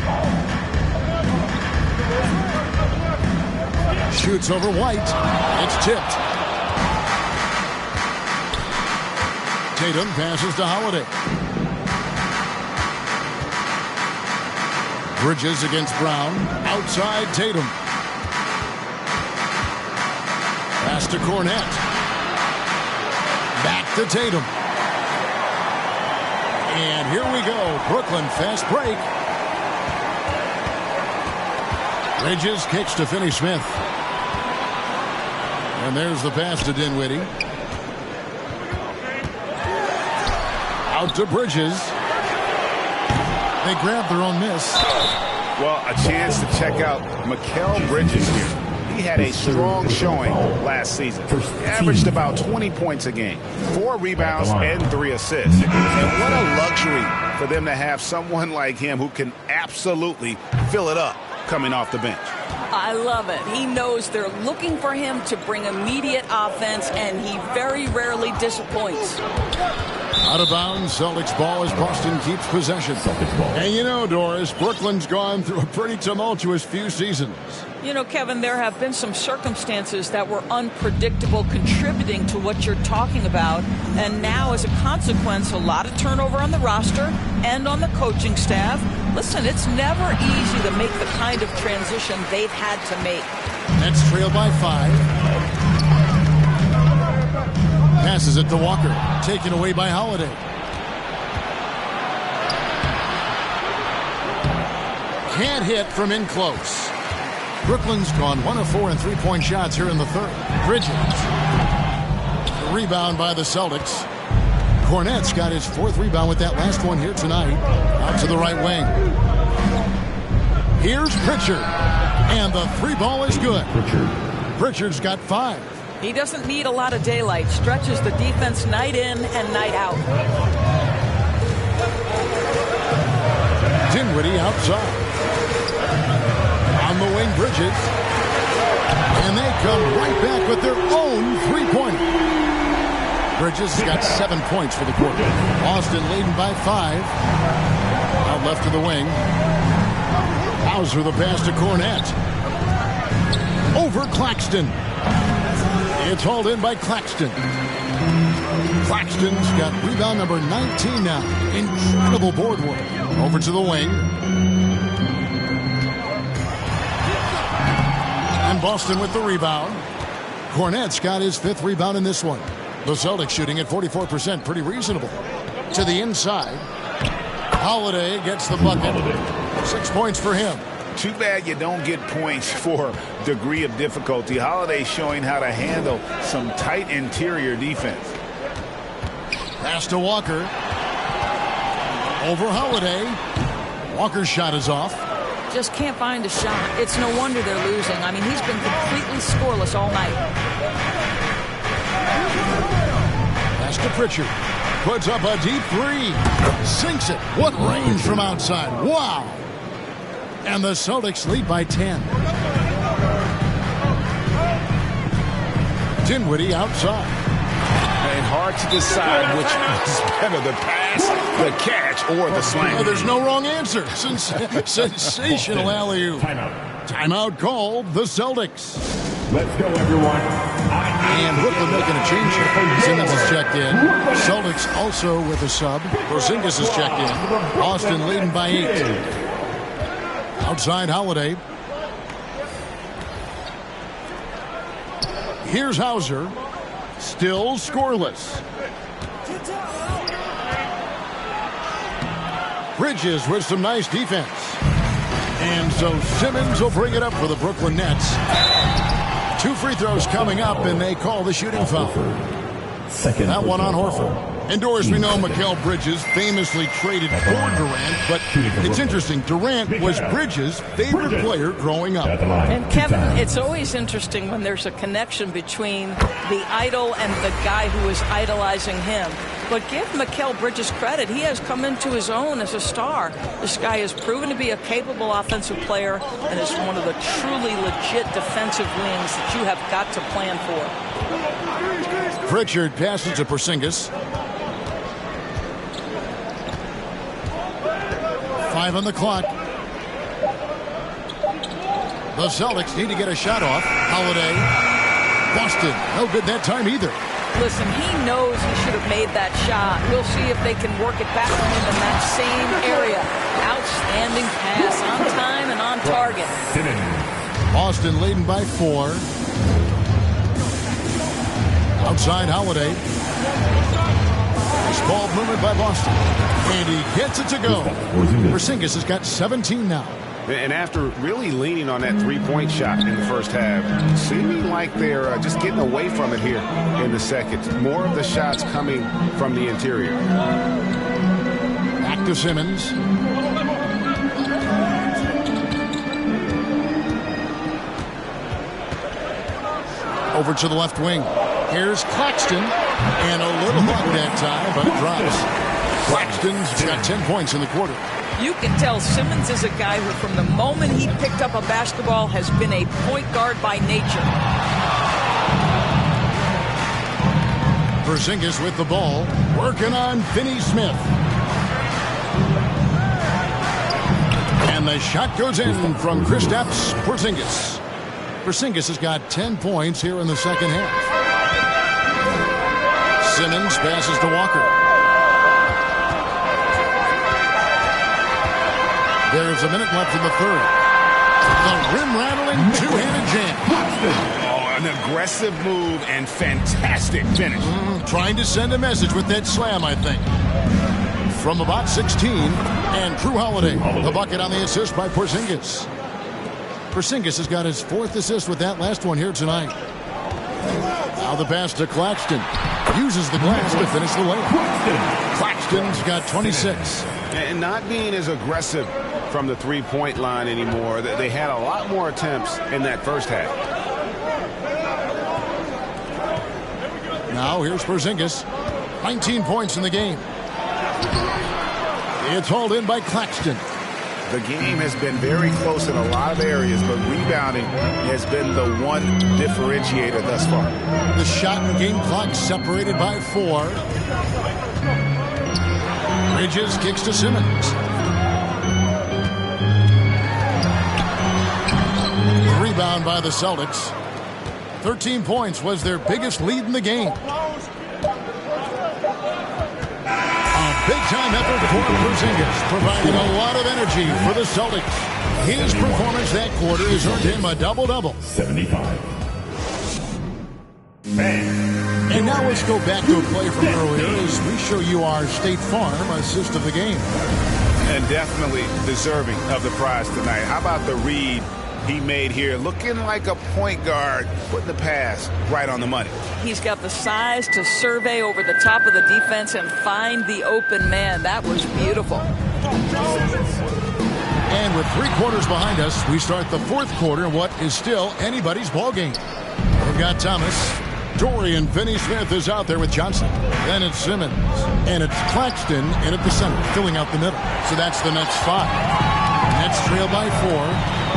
Shoots over White. It's tipped. Tatum passes to Holiday. Bridges against Brown. Outside Tatum. Pass to Cornet. Back to Tatum. And here we go. Brooklyn fast break. Bridges kicks to Finney-Smith. And there's the pass to Dinwiddie. Out to Bridges. They grab their own miss.
Well, a chance to check out Mikal Bridges here. He had a strong showing last season. He averaged about 20 points a game, 4 rebounds and 3 assists. And what a luxury for them to have someone like him who can absolutely fill it up coming off the bench.
I love it. He knows they're looking for him to bring immediate offense, and he very rarely disappoints.
Out of bounds, Celtics ball as Boston keeps possession. And you know, Doris, Brooklyn's gone through a pretty tumultuous few seasons.
You know, Kevin, there have been some circumstances that were unpredictable contributing to what you're talking about. And now, as a consequence, a lot of turnover on the roster and on the coaching staff. Listen, it's never easy to make the kind of transition they've had to make.
Nets trail by 5. Passes it to Walker. Taken away by Holiday. Can't hit from in close. Brooklyn's gone 1 of 4 in 3-point shots here in the third. Bridges. The rebound by the Celtics. Cornet's got his 4th rebound with that last one here tonight. Out to the right wing. Here's Pritchard. And the 3 ball is good. Pritchard's got 5.
He doesn't need a lot of daylight. Stretches the defense night in and night out.
Dinwiddie outside. On the wing, Bridges. And they come right back with their own 3-pointer. Bridges has got 7 points for the quarter. Boston leading by 5. Out left to the wing. Hauser the pass to Cornet. Over Claxton. It's hauled in by Claxton. Claxton's got rebound number 19 now. Incredible board work. Over to the wing. And Boston with the rebound. Cornet's got his 5th rebound in this one. The Celtics shooting at 44%. Pretty reasonable. To the inside. Holiday gets the bucket. 6 points for him.
Too bad you don't get points for degree of difficulty. Holiday showing how to handle some tight interior defense.
Pass to Walker. Over Holiday. Walker's shot is off.
Just can't find a shot. It's no wonder they're losing. I mean, he's been completely scoreless all night.
Pass to Pritchard. Puts up a deep 3. Sinks it. What range from outside. Wow. And the Celtics lead by 10. Dinwiddie outside.
And hard to decide which is better, the pass, the catch, or the slam.
Oh, there's no wrong answer. Sensational alley-oop. Timeout called the Celtics.
Let's go, everyone.
And Brooklyn making a change here. Simmons is checked in. Celtics also with a sub. Porzingis is checked in. Boston leading by 8. Outside Holiday. Here's Hauser. Still scoreless. Bridges with some nice defense. And so Simmons will bring it up for the Brooklyn Nets. 2 free throws coming up, and they call the shooting foul. That one on Horford. And Doris, we know Mikal Bridges famously traded for Durant, but it's interesting. Durant was Bridges' favorite player growing up.
And Kevin, it's always interesting when there's a connection between the idol and the guy who is idolizing him. But give Mikal Bridges credit. He has come into his own as a star. This guy has proven to be a capable offensive player and is one of the truly legit defensive wings that you have got to plan for.
Pritchard passes to Porzingis. 5 on the clock. The Celtics need to get a shot off. Holiday. Boston. No good that time either.
Listen, he knows he should have made that shot. We'll see if they can work it back on him in that same area. Outstanding pass on time and on target.
Boston leading by 4. Outside Holiday. Nice ball movement by Boston. And he gets it to go. Porzingis has got 17 now.
And after really leaning on that three-point shot in the first half, seeming like they're just getting away from it here in the second. More of the shots coming from the interior.
Back to Simmons. Over to the left wing. Here's Claxton. And a little luck that time, but it drops. Claxton's got 10 points in the quarter.
You can tell Simmons is a guy who, from the moment he picked up a basketball, has been a point guard by nature.
Porzingis with the ball, working on Finney-Smith. And the shot goes in from Kristaps Porzingis. Porzingis has got 10 points here in the second half. Simmons passes to Walker. There's a minute left in the third. The rim-rattling two-handed jam.
Oh, an aggressive move and fantastic finish.
Trying to send a message with that slam, I think. From about 16, and Drew Holiday, the bucket on the assist by Porzingis. Porzingis has got his 4th assist with that last one here tonight. Now the pass to Claxton. Uses the glass to finish the layup. Claxton's got 26.
And not being as aggressive from the three-point line anymore. They had a lot more attempts in that first half.
Now here's Porzingis. 19 points in the game. It's hauled in by Claxton.
The game has been very close in a lot of areas, but rebounding has been the one differentiator thus far.
The shot and game clock separated by 4. Bridges kicks to Simmons. Rebound by the Celtics. 13 points was their biggest lead in the game. Big-time effort for Porzingis, providing a lot of energy for the Celtics. His performance that quarter has earned him a double-double.
75.
And now let's go back to a play from earlier as we show you our State Farm assist of the game.
And definitely deserving of the prize tonight. How about the read he made here, looking like a point guard, putting the pass right on the money.
He's got the size to survey over the top of the defense and find the open man. That was beautiful.
And with 3 quarters behind us, we start the 4th quarter in what is still anybody's ball game. We've got Thomas. Dorian Finney-Smith is out there with Johnson. Then it's Simmons. And it's Claxton in at the center, filling out the middle. So that's the Nets 5. Nets trail by 4.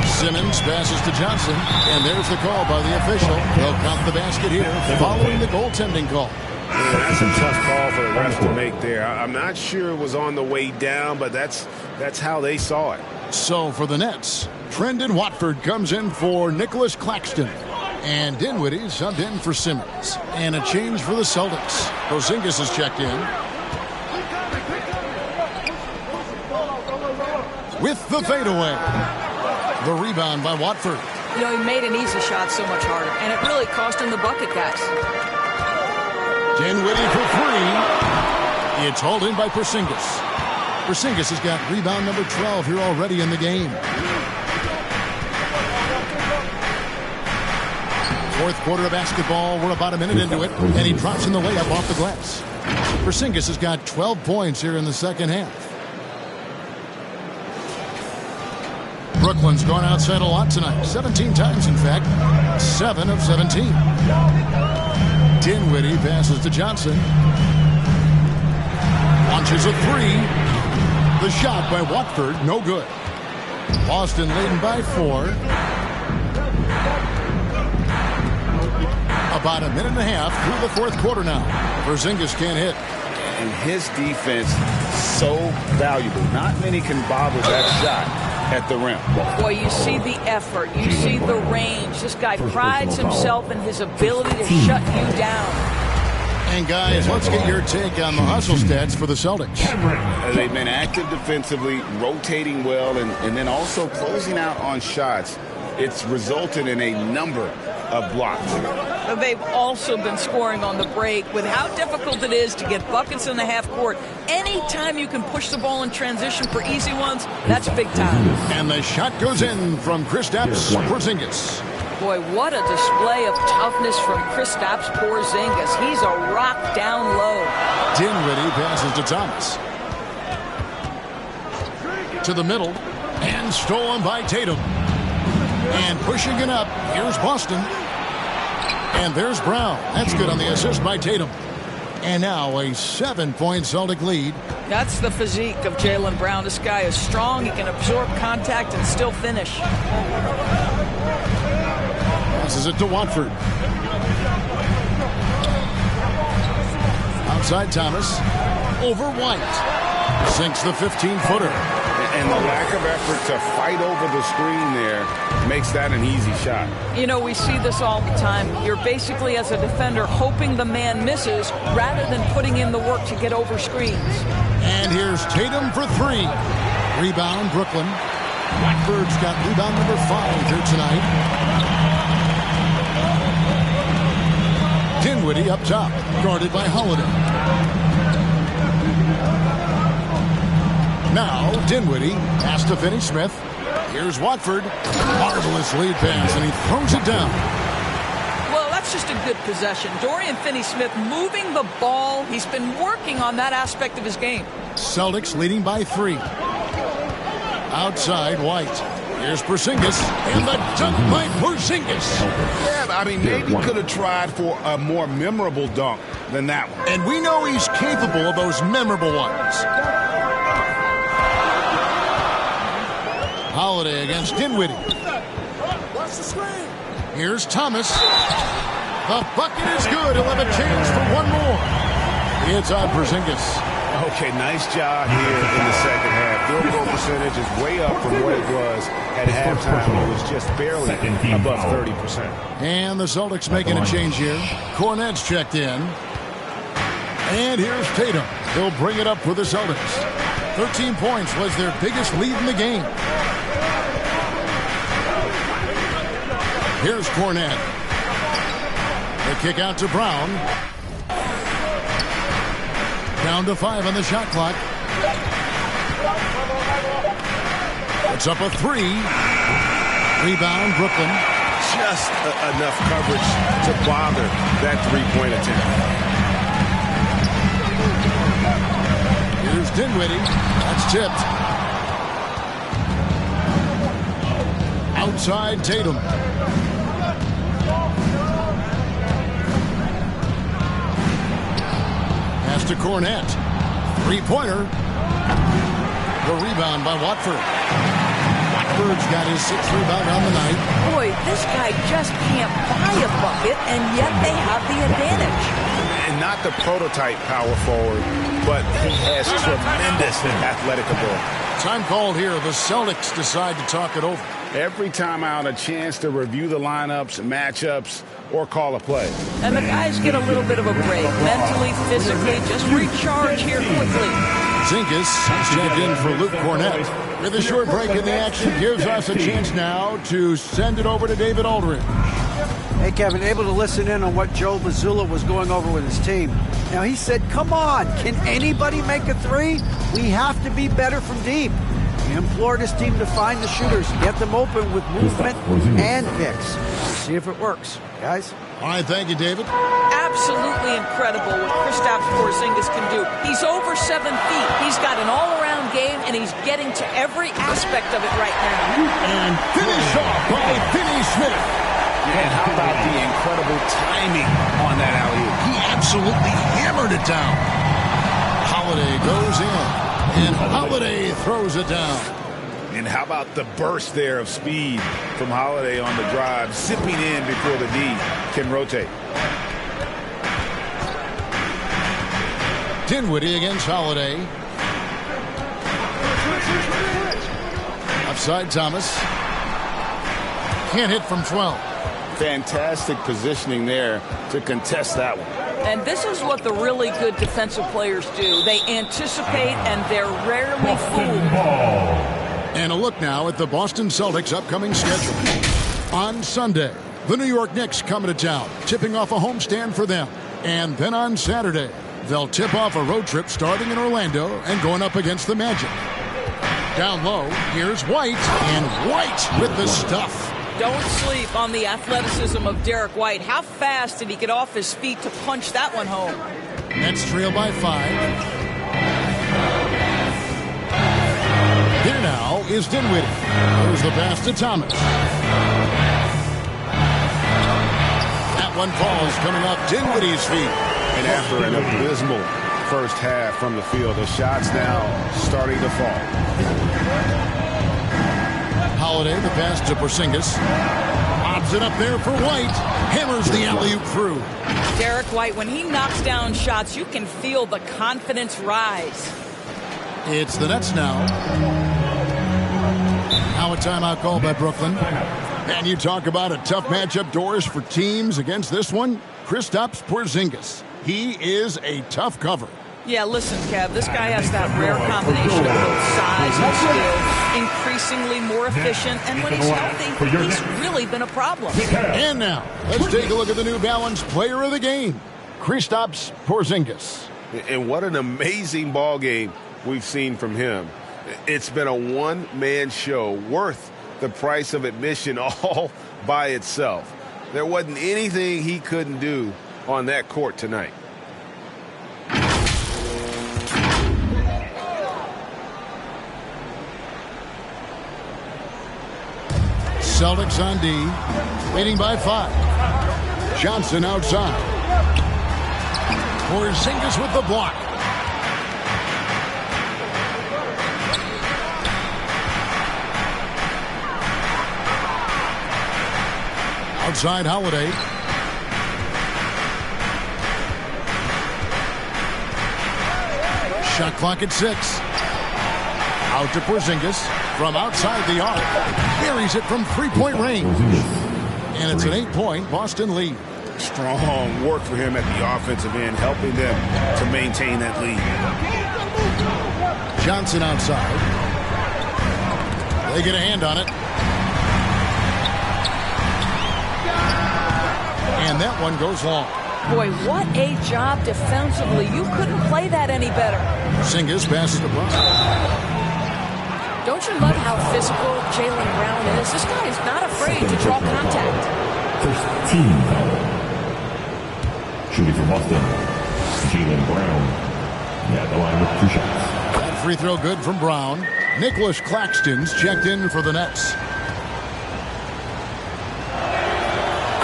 Simmons passes to Johnson, and there's the call by the official. They'll count the basket here following the goaltending call.
Yeah, that's a tough call for the refs to make there. I'm not sure it was on the way down, but that's how they saw it.
So for the Nets, Trendon Watford comes in for Nicholas Claxton. And Dinwiddie subbed in for Simmons. And a change for the Celtics. Porzingis is checked in. With the fadeaway. The rebound by Watford.
You know, he made an easy shot so much harder, and it really cost him the bucket, guys.
Dinwiddie for 3. It's hauled in by Porzingis. Porzingis has got rebound number 12 here already in the game. Fourth quarter of basketball. We're about a minute into it, and he drops in the layup off the glass. Porzingis has got 12 points here in the second half. Brooklyn's gone outside a lot tonight. 17 times, in fact. 7 of 17. Dinwiddie passes to Johnson. Launches a three. The shot by Watford, no good. Boston leading by 4. About a minute and a half through the fourth quarter now. Porzingis can't hit.
And his defense so valuable. Not many can bother that shot at the rim.
Boy, you see the effort. You see the range. This guy prides himself in his ability to shut you down.
And guys, let's get your take on the hustle stats for the Celtics.
They've been active defensively, rotating well, and then also closing out on shots. It's resulted in a number of blocks.
They've also been scoring on the break. With how difficult it is to get buckets in the half court, anytime you can push the ball in transition for easy ones, that's big time.
And the shot goes in from Kristaps Porzingis.
Boy, what a display of toughness from Kristaps Porzingis. He's a rock down low.
Dinwiddie passes to Thomas. To the middle, and stolen by Tatum. And pushing it up, here's Boston. And there's Brown. That's good on the assist by Tatum. And now a 7-point Celtic lead.
That's the physique of Jaylen Brown. This guy is strong. He can absorb contact and still finish.
Passes it to Watford. Outside Thomas. Over White. Sinks the 15-footer.
And the lack of effort to fight over the screen there makes that an easy shot.
You know, we see this all the time. You're basically, as a defender, hoping the man misses rather than putting in the work to get over screens.
And here's Tatum for 3. Rebound, Brooklyn. Watford's got rebound number 5 here tonight. Dinwiddie up top, guarded by Holiday. Now, Dinwiddie pass to Finney-Smith. Here's Watford. Marvelous lead pass, and he throws it down.
Well, that's just a good possession. Dorian Finney-Smith moving the ball. He's been working on that aspect of his game.
Celtics leading by 3. Outside, White. Here's Porzingis, and the dunk by Porzingis.
Yeah, I mean, maybe could have tried for a more memorable dunk than that one.
And we know he's capable of those memorable ones. Holiday against Dinwiddie.
Watch the screen.
Here's Thomas. The bucket is good. He'll have a chance for one more. It's on Porzingis.
Okay, nice job here in the second half. Field goal percentage is way up from what it was at halftime. It was just barely above 30%.
And the Celtics making a change here. Cornet's checked in. And here's Tatum. He'll bring it up for the Celtics. 13 points was their biggest lead in the game. Here's Cornet. The kick out to Brown. Down to 5 on the shot clock. It's up a 3. Rebound, Brooklyn.
Just enough coverage to bother that three-point attempt.
Here's Dinwiddie. That's tipped. Outside Tatum. Pass to Cornet. Three-pointer. The rebound by Watford. Watford's got his 6th rebound on the night.
Boy, this guy just can't buy a bucket, and yet they have the advantage.
And not the prototype power forward, but he has tremendous athletic ability.
Time called here. The Celtics decide to talk it over.
Every time out, a chance to review the lineups, matchups, or call a play.
And the guys get a little bit of a break, mentally, physically, just recharge here quickly.
Zinkas checked in for Luke Cornet. With a short break in the action, gives us a chance now to send it over to David Aldridge.
Hey, Kevin, able to listen in on what Joe Mazzulla was going over with his team. Now, he said, come on, can anybody make a three? We have to be better from deep. He implored his team to find the shooters, get them open with movement and picks. See if it works, guys.
All right, thank you, David.
Absolutely incredible what Kristaps Porzingis can do. He's over 7 feet. He's got an all-around game, and he's getting to every aspect of it right now.
And finish off by Finney-Smith.
And how about the incredible timing on that alley-oop?
He absolutely hammered it down. Holiday goes in, and Holiday throws it down.
And how about the burst there of speed from Holiday on the drive, zipping in before the D can rotate.
Dinwiddie against Holiday. Offside Thomas. Can't hit from 12.
Fantastic positioning there to contest that one.
And this is what the really good defensive players do. They anticipate, and they're rarely fooled.
And a look now at the Boston Celtics' upcoming schedule. On Sunday, the New York Knicks coming to town, tipping off a homestand for them. And then on Saturday, they'll tip off a road trip starting in Orlando and going up against the Magic. Down low, here's White, and White with the stuff.
Don't sleep on the athleticism of Derek White. How fast did he get off his feet to punch that one home?
Nets trail by 5. Here now is Dinwiddie. There's the pass to Thomas. That one falls coming off Dinwiddie's feet.
And after an abysmal first half from the field, the shots now starting to fall.
Holiday, the pass to Porzingis. Lobs it up there for White. Hammers the alley-oop through.
Derek White, when he knocks down shots, you can feel the confidence rise.
It's the Nets now. Now a timeout call by Brooklyn. And you talk about a tough matchup, Doris, for teams against this one. Kristaps Porzingis. He is a tough cover.
Yeah, listen, Kev, this guy has that rare combination of both size and skill, increasingly more efficient, and when he's healthy, he's really been a problem.
And now, let's take a look at the New Balance player of the game, Kristaps Porzingis.
And what an amazing ball game we've seen from him. It's been a one-man show worth the price of admission all by itself. There wasn't anything he couldn't do on that court tonight.
Celtics on D, leading by 5. Johnson outside. Porzingis with the block. Outside Holiday. Shot clock at 6. Out to Porzingis from outside the arc. Buries it from three-point range. And it's an 8-point Boston lead.
Strong work for him at the offensive end, helping them to maintain that lead.
Johnson outside. They get a hand on it. And that one goes long.
Boy, what a job defensively. You couldn't play that any better.
Porzingis passes the Brown.
Don't you love how physical Jaylen Brown is? This guy is not afraid to draw contact.
First team foul. Shooting for Boston, Jaylen Brown. At the line with 2 shots.
That free throw good from Brown. Nicholas Claxton's checked in for the Nets.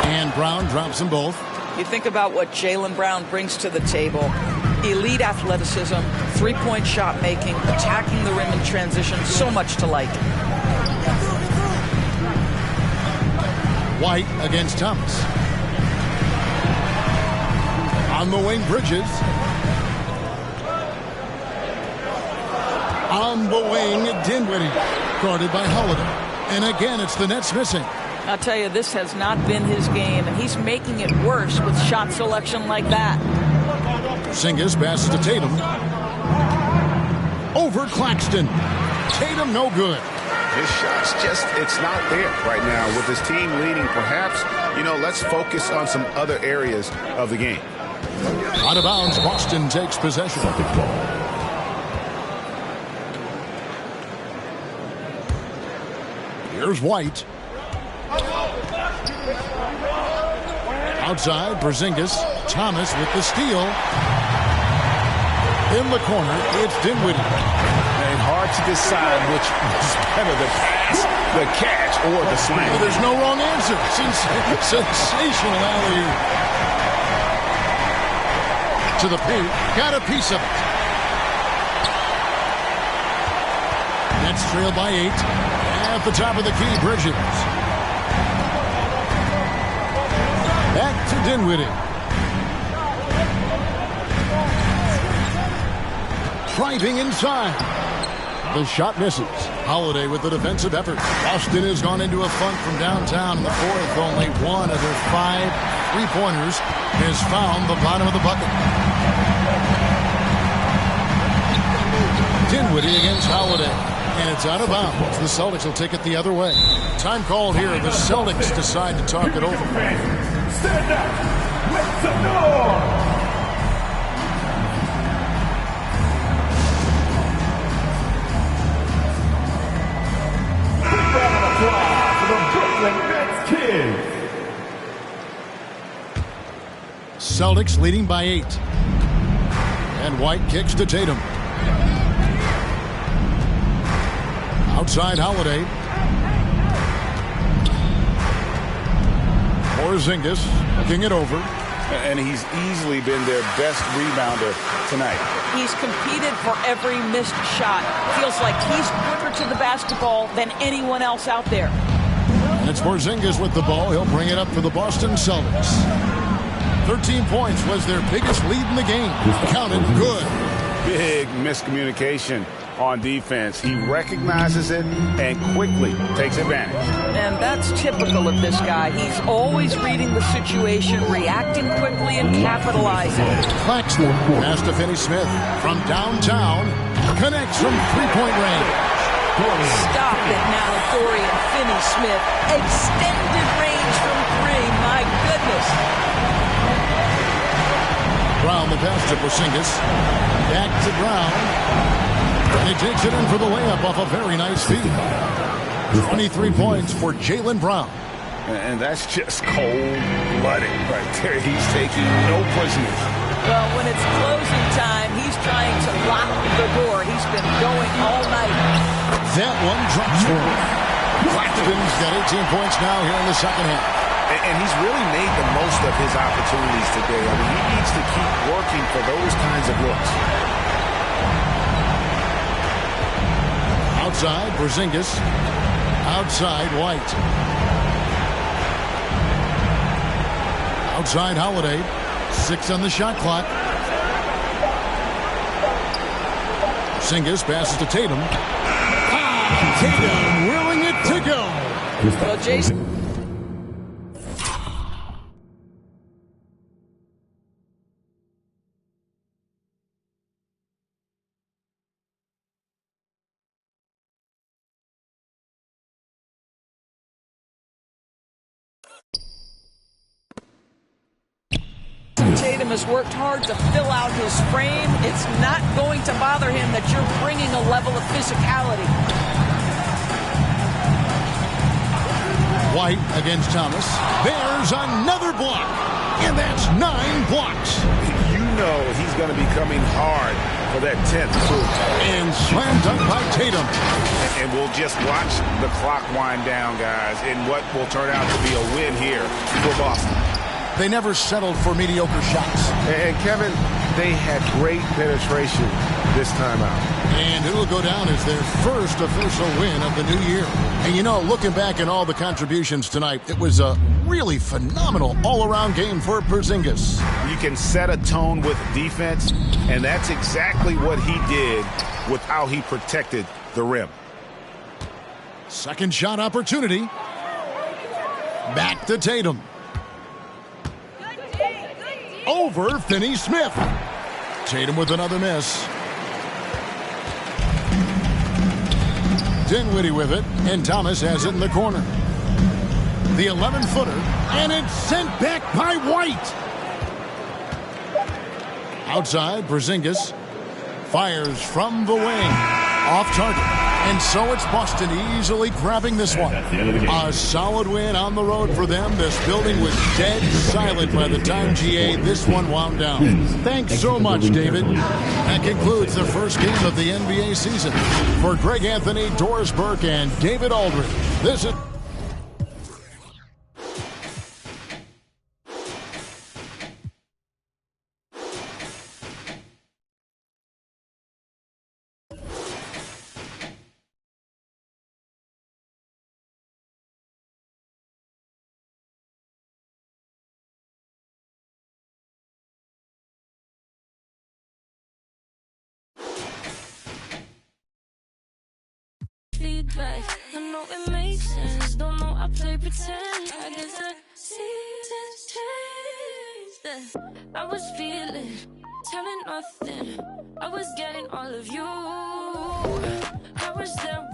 And Brown drops them both.
You think about what Jaylen Brown brings to the table. Elite athleticism, three-point shot making, attacking the rim in transition, so much to like.
White against Thomas. On the wing, Bridges. On the wing, Dinwiddie. Guarded by Holiday. And again, it's the Nets missing.
I'll tell you, this has not been his game, and he's making it worse with shot selection like that.
Porzingis passes to Tatum. Over Claxton. Tatum no good.
His shot's just, it's not there right now with his team leading. Perhaps, let's focus on some other areas of the game.
Out of bounds, Boston takes possession. Here's White. Outside, Porzingis. Thomas with the steal. In the corner, it's Dinwiddie.
And hard to decide which is better, the pass, the catch, or the slam.
Well, there's no wrong answer. Sensational alley-oop. To the paint. Got a piece of it. Nets trailed by 8. At the top of the key, Bridges. Back to Dinwiddie. Driving inside. The shot misses. Holiday with the defensive effort. Boston has gone into a funk from downtown in the fourth. Only one of their 5 3-pointers has found the bottom of the bucket. Dinwiddie against Holiday. And it's out of bounds. The Celtics will take it the other way. Time called here. The Celtics decide to talk it over.
Stand up. Make some noise. Big round of applause for the Brooklyn Nets kids.
Celtics leading by 8. And White kicks to Tatum. Outside Holiday. Porzingis looking it over.
And he's easily been their best rebounder tonight.
He's competed for every missed shot. Feels like he's quicker to the basketball than anyone else out there.
And it's Porzingis with the ball. He'll bring it up for the Boston Celtics. 13 points was their biggest lead in the game. Counted good.
Big miscommunication on defense. He recognizes it and quickly takes advantage.
And that's typical of this guy. He's always reading the situation, reacting quickly, and capitalizing.
Claxton pass to Finney-Smith from downtown. Connects from three-point range.
Stop it now, Dorian Finney-Smith. Extended range from 3. My goodness.
Brown the pass to Porzingis. Back to Brown. And he takes it in for the layup off a very nice feed. 23 points for Jaylen Brown.
And that's just cold-blooded right there. He's taking no prisoners.
Well, when it's closing time, he's trying to lock the door. He's been going all night.
That one drops for him. Claxton's got 18 points now here in the second half.
And he's really made the most of his opportunities today. I mean, he needs to keep working for those kinds of looks.
Outside, Porzingis. Outside, White. Outside, Holiday. 6 on the shot clock. Porzingis passes to Tatum. Tatum willing it to go.
Well, Jason. Tatum has worked hard to fill out his frame. It's not going to bother him that you're bringing a level of physicality.
White against Thomas. There's another block. And that's 9 blocks.
You know he's going to be coming hard for that 10th fruit.
And slammed dunk by Tatum.
And we'll just watch the clock wind down, guys, in what will turn out to be a win here for Boston.
They never settled for mediocre shots.
And Kevin, they had great penetration this time out.
And it will go down as their first official win of the new year. And you know, looking back at all the contributions tonight, it was a really phenomenal all-around game for Porzingis.
You can set a tone with defense, and that's exactly what he did with how he protected the rim.
Second shot opportunity. Back to Tatum. Over Finney-Smith. Tatum with another miss. Dinwiddie with it, and Thomas has it in the corner. The 11-footer, and it's sent back by White. Outside, Porzingis fires from the wing. Off target. And so it's Boston easily grabbing this one. A solid win on the road for them. This building was dead silent by the time, GA, this one wound down. Thanks so much, David. That concludes the first game of the NBA season. For Greg Anthony, Doris Burke, and David Aldridge, this is...
Feedback, I know it makes sense. Don't know I play pretend. I guess the seasons changed. I was feeling, telling nothing. I was getting all of you. I was there